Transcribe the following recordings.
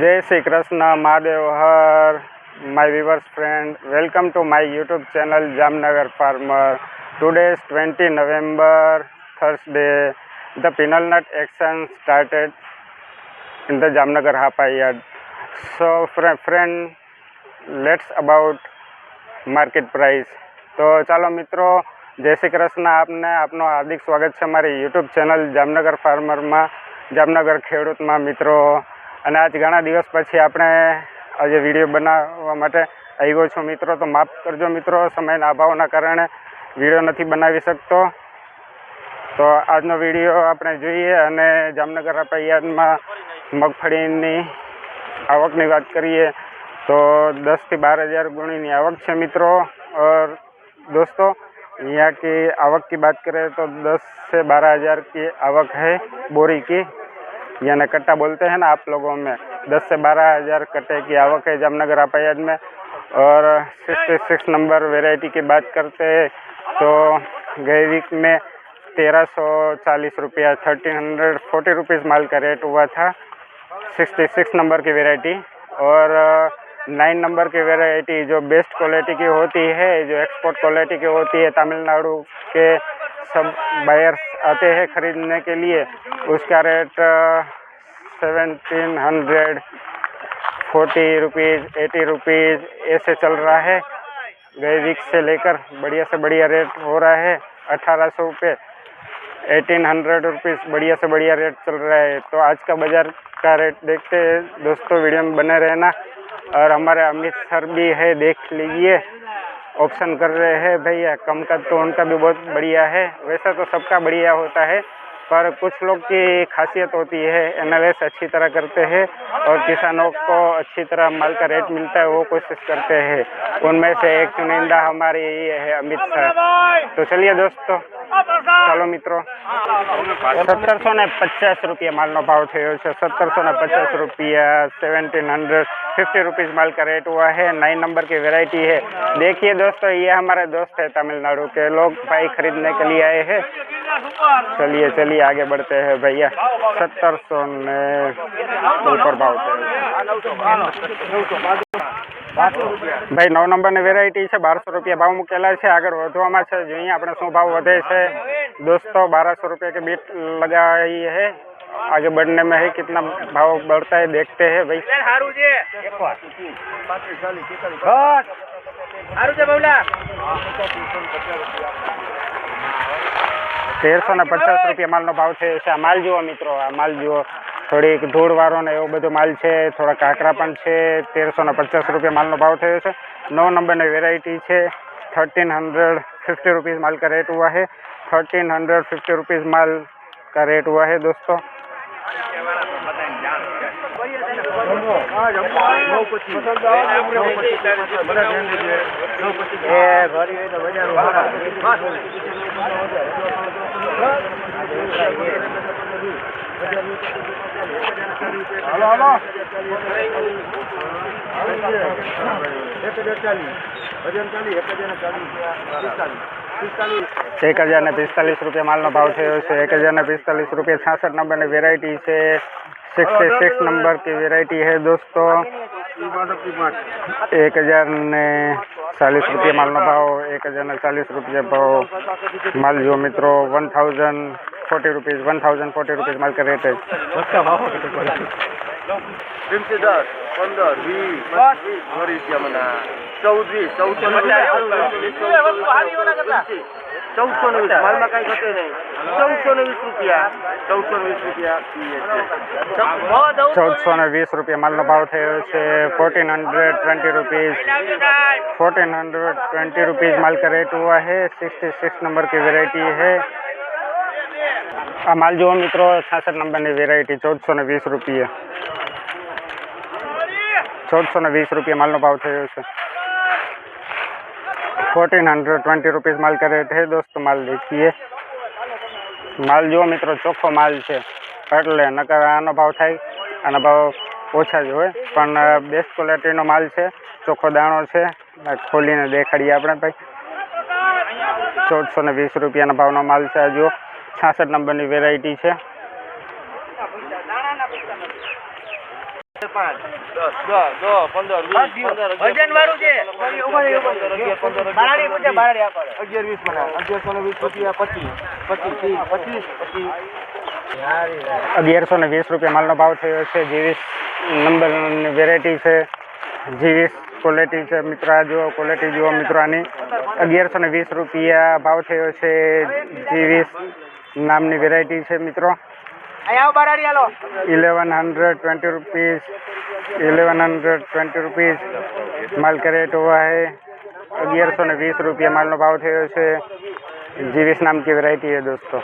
जय श्री कृष्ण महादेव हर my viewers friend, welcome to my YouTube channel Jamnagar Farmer. Today is 20 November, Thursday. The penal nut action started in the Jamnagar Hapa yard. So friend, let's about market price. તો ચાલો મિત્રો, જય શ્રી કૃષ્ણ. આપનું હાર્દિક સ્વાગત છે મારી YouTube channel Jamnagar ફાર્મરમાં, Jamnagar ખેડૂતમાં મિત્રો. અને આજ ઘણા દિવસ પછી આપણે આજે વિડીયો બનાવવા માટે આવ્યો છું મિત્રો, તો માફ કરજો મિત્રો, સમયના અભાવના કારણે વિડીયો નથી બનાવી શકતો. તો આજનો વિડીયો આપણે જોઈએ અને જામનગર યાર્ડમાં મગફળીની આવકની વાત કરીએ તો 10 થી 12,000 ગુણીની आवक है मित्रों. और दोस्तों यहाँ की आवक की बात करें तो 10 से 12,000 की आवक है बोरी की, यानी कट्टा बोलते हैं ना आप लोगों में. 10 से 12,000 कट्टे की आवक है जामनगर यार्ड में. और 66 नंबर वेराइटी की बात करते हैं तो गई वीक में 1340 रुपया 1340 रुपीज़ माल का रेट हुआ था 66 नंबर की वेराइटी. और 9 नंबर की वेराइटी जो बेस्ट क्वालिटी की होती है, जो एक्सपोर्ट क्वालिटी की होती है, तमिलनाडु के सब बायर्स आते हैं ख़रीदने के लिए, उसका रेट 1740 रुपीज़ 80 रुपीज़ ऐसे चल रहा है. गए वीक से लेकर बढ़िया से बढ़िया रेट हो रहा है 1800 रुपये 1800 रुपीज़ बढ़िया से बढ़िया रेट चल रहा है. तो आज का बाज़ार का रेट देखते हैं दोस्तों, वीडियो में बने रहना. और हमारे अमित सर भी है, देख लीजिए, ऑप्शन कर रहे हैं भैया. कम का तो उनका भी बहुत बढ़िया है, वैसा तो सबका बढ़िया होता है, पर कुछ लोग की खासियत होती है, एनालिस अच्छी तरह करते हैं और किसानों को अच्छी तरह माल का रेट मिलता है, वो कोशिश करते हैं. उनमें से एक चुनिंदा हमारे ये है अमित सर. तो चलिए दोस्तों, चलो मित्रों, 1750 रुपया माल नो भाव थयो छे. 1750 रुपया 1750 रुपीज़ माल का रेट हुआ है. 9 नंबर की वेराइटी है. देखिए दोस्तों, ये हमारे दोस्त है तमिलनाडु के लोग, भाई खरीदने के लिए आए हैं. चलिए चलिए आगे बढ़ते हैं भैया. 1700 ने ऊपर भाव थे भाई. 9 नंबर ने वेराइटी है, 1200 रुपया भाव मुकेला है. आगे વધવામાં છે, જોઈએ આપણે શું ભાવ વધે છે दोस्तों. 1200 रुपये के बीट लगाई है, आगे बढ़ने में है, कितना भाव बढ़ता है देखते हैं भाई. 1350 रुपया माल नो भाव है. माल जुओ मित्रों, आ माल जुओ, थोड़ी धूळवाळो ने एवो बधो माल है, थोड़ा काकरा पण है. 1350 रुपया माल नो भाव थयो छे. 9 नंबर ने वेराइटी है. 1350 रुपीज़ माल का रेट हुआ है. 1350 रुपीज़ माल का रेट हुआ है दोस्तों. हेलो 1045 रुपया माल नो भाव थयो छे. 1045 रुपया 66 नंबर ने वेराइटी है. 66 नंबर की वेराइटी है दोस्तों. 1040 रुपया माल नो भाव. 1040 रुपया भाव माल जो मित्रों. 1040 रुपीज़ माल का रेट है. 1420 रुपया माल नो भाव थयो छे. 1420 रुपीज़ 1420 रुपीज़ माल का रेट हुआ है. 66 नंबर की वेराइटी है. आ माल जो मित्रों 66 नंबर की वेराइटी 1420 रुपये 1420 रुपया माल नो भाव थयो छे. 1420 रुपीज़ माल का रेट है दोस्तों. माल देखिए, माल जो मित्रों चोखो माल है, એટલે નકર આનો ભાવ થાય, આનો ભાવ ઓછા જ હોય, પણ બેસ્ટ ક્વોલિટીનો માલ છે, ચોખ્ખો દાણો છે. ખોલીને દેખાડીએ આપણે ભાઈ. 1420 રૂપિયાના ભાવનો માલ છે. જો 66 નંબરની વેરાયટી છે. વજન વાળું છે 1120 રૂપિયા માલનો ભાવ થયો છે. જીવીસ નંબરની વેરાયટી છે, જીવીસ ક્વોલિટી છે મિત્રો. આ જુઓ ક્વોલિટી જુઓ મિત્રો આની. 1120 રૂપિયા ભાવ થયો છે. જીવીસ નામની વેરાયટી છે મિત્રો. 1120 रुपीज़ 1120 रुपीज़ माल कैरेट हुआ है. 1120 रुपया माल नो भाव थयो છે. जीवीस नाम की वेरायटी है दोस्तों.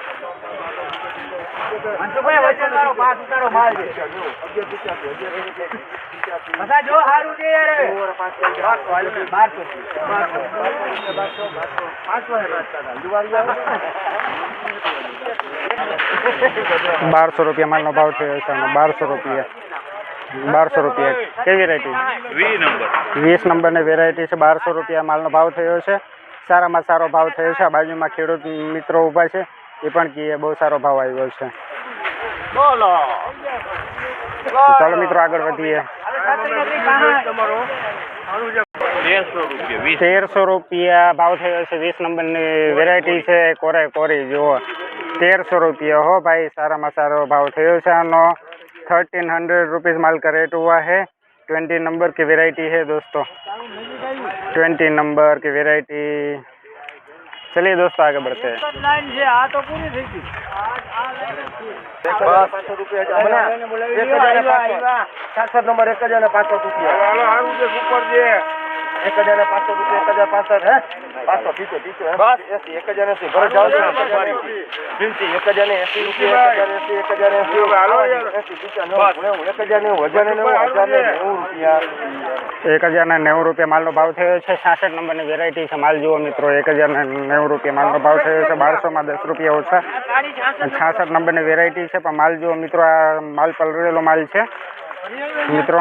₹1200 માલનો ભાવ થયો છે. 1200 રૂપિયા કેવી વેરાયટી? 20 નંબરની વેરાયટી છે. 1200 રૂપિયા માલનો ભાવ થયો છે. સારામાં સારો ભાવ થયો છે. આ બાજુમાં ખેડૂત મિત્રો ઊભા છે, એ પણ કહે બહુ સારો ભાવ આવ્યો છે. ચાલો મિત્રો આગળ વધીએ. 1300 રૂપિયા ભાવ થયો છે. 20 નંબરની વેરાયટી છે. કોરી જુઓ 1300 રૂપિયા हो भाई. सारा सारो भाव थयो છે આનો. 1300 रुपीज़ माल का रेट हुआ है. 20 नंबर की वेराइटी है दोस्तों. 20 नंबर की वेराइटी. चलिए दोस्तों आगे बढ़ते हैं. 1500 રૂપિયા 1065 હે 500 પીછો બસ 80 1080 ભર જાવ છે 1080 રૂપિયા 1080 હાલો યાર 1090 રૂપિયા 1090 રૂપિયા માલનો ભાવ થયો છે. 66 નંબરની વેરાયટી છે. માલ જુઓ મિત્રો 1090 રૂપિયા માલનો ભાવ થયો છે. 1200 માં 10 રૂપિયા ઓછા. 66 નંબરની વેરાયટી છે. પણ માલ જુઓ મિત્રો, આ માલ પલળેલો માલ છે મિત્રો.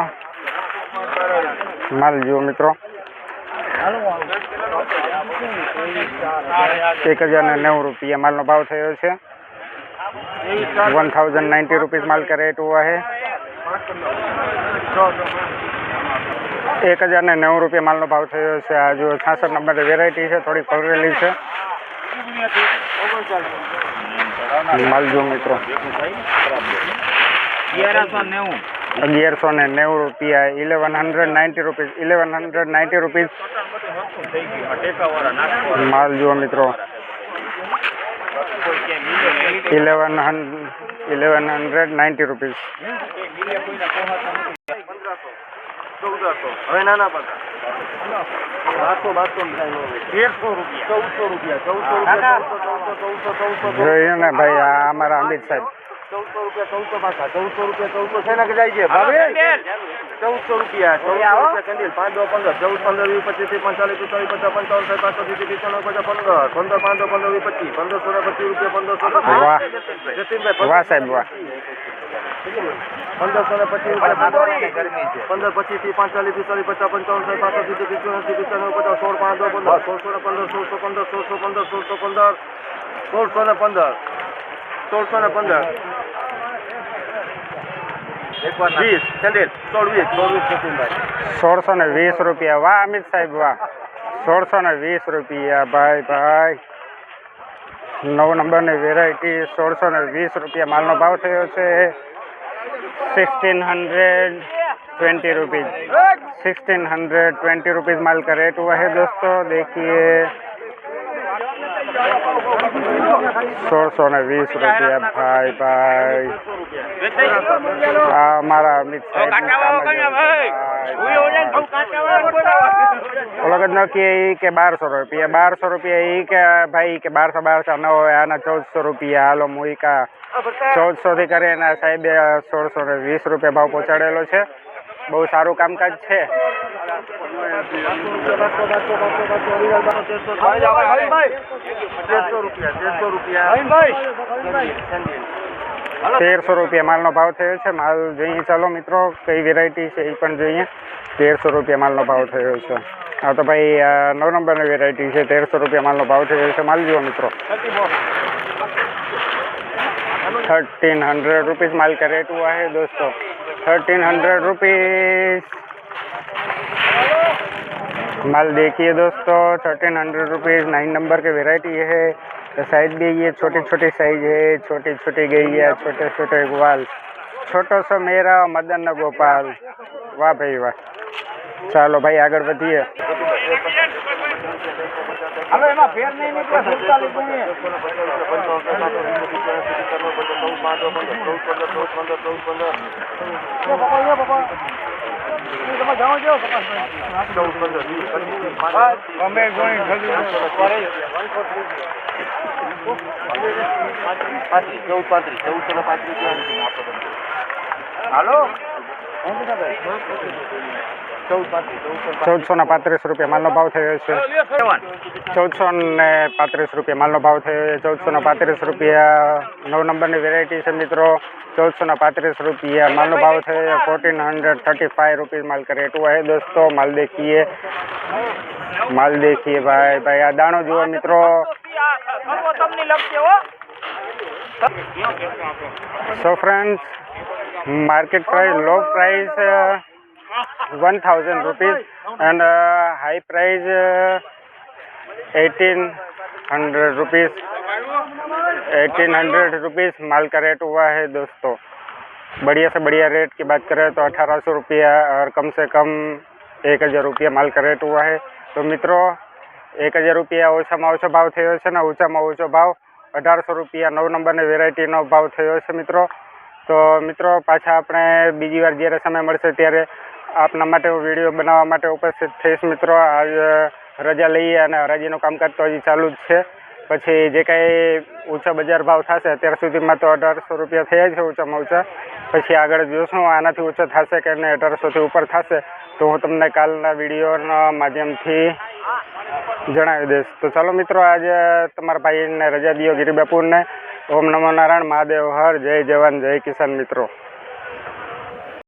માલ જુઓ મિત્રો 1090 रुपया माल नो भाव थयो છે. 1090 रुपीज़ माल का रेट हुआ है. 1090 रुपया माल नो भाव थयो છે. આ જો 66 નંબર વેરાયટી છે, થોડી પલળેલી છે. માલ જો મિત્રો 1190 રૂપિયા 1190 રૂપીઝ 1190 રૂપીઝ માલ જુઓ મિત્રો 1190 રૂપીઝ. હવે નાના પતા 1300 રૂપિયા જોઈએ ને ભાઈ. આ અમારા અમિત સાહેબ 1400 રૂપિયા 1400 છે ને કે જાય છે ભાવે 1400 રૂપિયા 5 15 14 15 20 25 45 45 55 વાહ વાહ સાહેબ વાહ. 1525 રૂપિયા 15 25 થી 45 45 55 1615 1620 રૂપિયા. વાહ અમિત સાહેબ વાહ. 1620 રૂપિયા ભાઈ. 9 નંબરની વેરાયટી 1620 રૂપિયા માલનો ભાવ થયો છે. 1620 रुपीज़ 1620 रुपीज़ माल का रेट हुआ है दोस्तों. देखिए 1620 रुपया भाई. हमारा अमित साहब के 1200 रुपया ही के भाई के 1200 न हो 1400 रुपया. हालो मुई का 1400 થી કરે એના સાહેબે 1620 રૂપિયા ભાવ પહોંચાડેલો છે. બહુ સારું કામકાજ છે. 1300 રૂપિયા માલનો ભાવ થયો છે. માલ જોઈએ ચાલો મિત્રો કઈ વેરાયટી છે એ પણ જોઈએ. 1300 રૂપિયા માલનો ભાવ થયો છે. હા તો ભાઈ 9 નંબરની વેરાયટી છે. 1300 રૂપિયા માલનો ભાવ થયો છે. માલ જુઓ મિત્રો 1300 रुपीज़ माल का रेट हुआ है दोस्तों. 1300 रुपीज़। माल देखिए दोस्तों, 1300 रुपीज़ 9 नंबर की वेराइटी है। तो साइज भी ये छोटी छोटी साइज है, छोटी छोटी गई, छोटे छोटे ग्वाल, छोटो सो मेरा मदन गोपाल। वाह भाई वाह। ચાલો ભાઈ આગળ વધીએ। હવે એમાં ફેર નહીં નીકળે 47 ગુણીએ 1435 રૂપિયા માલનો ભાવ થયો છે। 1435 રૂપિયા માલનો ભાવ થયો છે। 1435 રૂપિયા 9 નંબરની વેરાયટી છે મિત્રો। 1435 रुपया माल भाव थे। 1435 रुपीज़ माल का रेट हुआ है दोस्तों। माल देखिए भाई भाई आ दाणो जुओ मित्रों। So friends, market price low price 1000 rupees and high price 1800 rupees. 1800 rupees माल का रेट हुआ है दोस्तों। बढ़िया से बढ़िया रेट की बात करें तो 1800 रुपया और कम से कम 1000 रुपया माल का रेट हुआ है। तो मित्रों 1000 रुपया ओछाમાં ઓછો ભાવ થયો છે ને ઊંચામાં ઊંચો ભાવ 1800 रुपया 9 નંબરની વેરાયટીનો ભાવ થયો છે મિત્રો। તો મિત્રો પાછા આપણે બીજી વાર જ્યારે સમય મળશે ત્યારે આપના માટે વિડીયો બનાવવા માટે ઉપસ્થિત થઈશ મિત્રો। આજ રજા લઈએ અને હરાજીનું કામકાજ તો હજી ચાલુ જ છે। પછી જે કાંઈ ઊંચા બજાર ભાવ થશે અત્યાર સુધીમાં તો 1800 રૂપિયા થયા છે ઊંચામાં ઊંચા। પછી આગળ જોશું આનાથી ઊંચો થશે કે નહીં, 1800થી ઉપર થશે તો હું તમને કાલના વિડીયોના માધ્યમથી જણાવી દઈશ। તો ચાલો મિત્રો આજે તમારા ભાઈને રજા દિયો ગિરી બાપુને। ઓમ નમો નારાયણ, મહાદેવ હર, જય જવાન જય કિસાન મિત્રો।